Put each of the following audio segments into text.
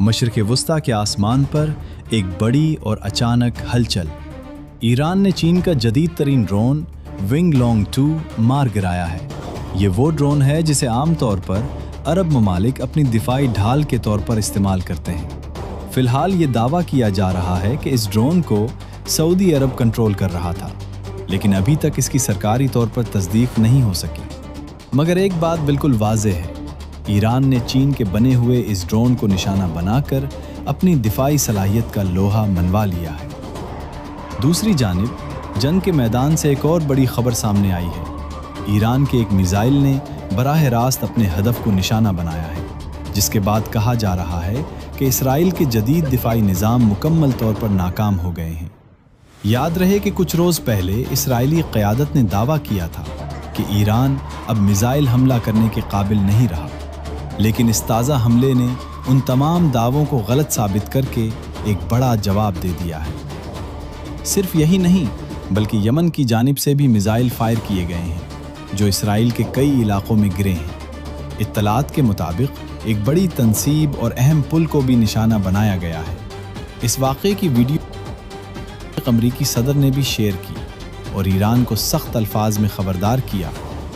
मशरिक़ वस्ता के आसमान पर एक बड़ी और अचानक हलचल। ईरान ने चीन का जदीद तरीन ड्रोन विंग लॉन्ग 2 मार गिराया है। ये वो ड्रोन है जिसे आमतौर पर अरब ममालिक अपनी दिफाई ढाल के तौर पर इस्तेमाल करते हैं। फ़िलहाल ये दावा किया जा रहा है कि इस ड्रोन को सऊदी अरब कंट्रोल कर रहा था, लेकिन अभी तक इसकी सरकारी तौर पर तस्दीक नहीं हो सकी। मगर एक बात बिल्कुल वाज़ेह है, ईरान ने चीन के बने हुए इस ड्रोन को निशाना बनाकर अपनी दिफाई सलाहियत का लोहा मनवा लिया है। दूसरी जानिब जंग के मैदान से एक और बड़ी खबर सामने आई है। ईरान के एक मिसाइल ने बराह रास्त अपने हदफ को निशाना बनाया है, जिसके बाद कहा जा रहा है कि इसराइल के जदीद दिफाई निज़ाम मुकम्मल तौर पर नाकाम हो गए हैं। याद रहे कि कुछ रोज़ पहले इसराइली क़यादत ने दावा किया था कि ईरान अब मिसाइल हमला करने के काबिल नहीं रहा, लेकिन इस ताज़ा हमले ने उन तमाम दावों को गलत साबित करके एक बड़ा जवाब दे दिया है। सिर्फ यही नहीं, बल्कि यमन की जानिब से भी मिसाइल फायर किए गए हैं, जो इसराइल के कई इलाकों में गिरे हैं। इत्तलात के मुताबिक एक बड़ी तंसीब और अहम पुल को भी निशाना बनाया गया है। इस वाक़े की वीडियो अमरीकी सदर ने भी शेयर की और ईरान को सख्त अल्फाज में ख़बरदार किया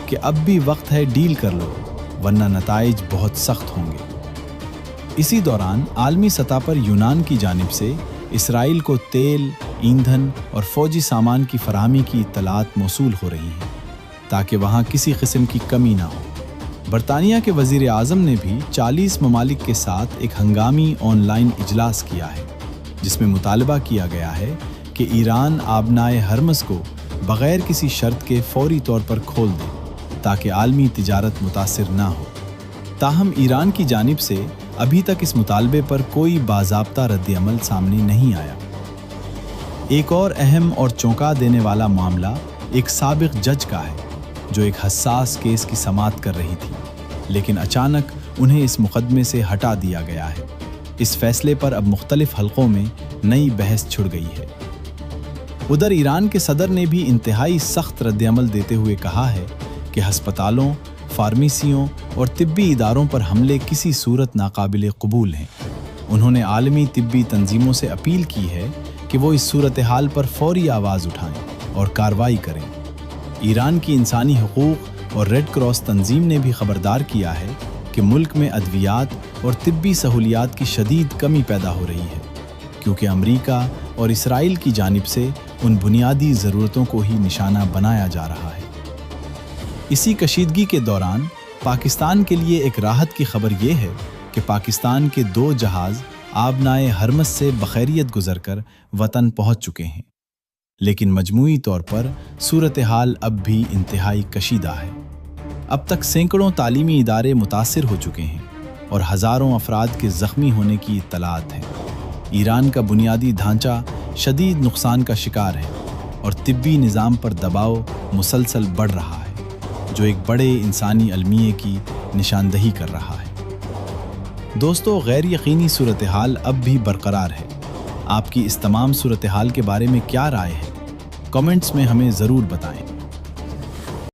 कि अब भी वक्त है, डील कर लो, वरना नताइज बहुत सख्त होंगे। इसी दौरान आलमी सतह पर यूनान की जानिब से इसराइल को तेल, ईंधन और फ़ौजी सामान की फराहमी की इत्तलात मौसूल हो रही हैं, ताकि वहाँ किसी किस्म की कमी ना हो। बरतानिया के वज़ीर आज़म ने भी 40 ममालिक के साथ एक हंगामी ऑनलाइन इजलास किया है, जिसमें मुतालबा किया गया है कि ईरान आबनाए हरमज़ को बग़ैर किसी शर्त के फ़ौरी तौर पर खोल दे, ताकि आलमी तिजारत मुतासिर ना हो। ताहम ईरान की जानिब से अभी तक इस मुतालबे पर कोई बाज़ाब्ता रद्द-ए-अमल सामने नहीं आया। एक और अहम और चौंका देने वाला मामला एक साबिक जज का है, जो एक हसास केस की समाअत कर रही थी, लेकिन अचानक उन्हें इस मुकदमे से हटा दिया गया है। इस फैसले पर अब मुख्तलिफ हलकों में नई बहस छिड़ गई है। उधर ईरान के सदर ने भी इंतहाई सख्त रद्द-ए-अमल देते हुए कहा है कि हस्पतालों, फार्मेसियों और तिब्बी इदारों पर हमले किसी सूरत नाकाबिले कबूल हैं। उन्होंने आलमी तिब्बी तंजीमों से अपील की है कि वो इस सूरत हाल पर फौरी आवाज़ उठाएं और कार्रवाई करें। ईरान की इंसानी हुकूक और रेड क्रॉस तंजीम ने भी खबरदार किया है कि मुल्क में अद्वियात और तिब्बी सहूलियात की शदीद कमी पैदा हो रही है, क्योंकि अमरीका और इसराइल की जानिब से उन बुनियादी ज़रूरतों को ही निशाना बनाया जा रहा है। इसी कशीदगी के दौरान पाकिस्तान के लिए एक राहत की खबर ये है कि पाकिस्तान के 2 जहाज़ आबनाए हरमज़ से बखैरियत गुजरकर वतन पहुंच चुके हैं, लेकिन मजमूई तौर पर सूरत हाल अब भी इंतहाई कशीदा है। अब तक सैकड़ों तालीमी इदारे मुतासिर हो चुके हैं और हज़ारों अफराद के ज़ख्मी होने की इत्तलात हैं। ईरान का बुनियादी ढांचा शदीद नुकसान का शिकार है और तिब्बी निज़ाम पर दबाव मुसलसल बढ़ रहा है, जो एक बड़े इंसानी अलमिये की निशानदही कर रहा है। दोस्तों, गैर यकीनी सूरत हाल अब भी बरकरार है। आपकी इस तमाम सूरत हाल के बारे में क्या राय है? कमेंट्स में हमें ज़रूर बताएं।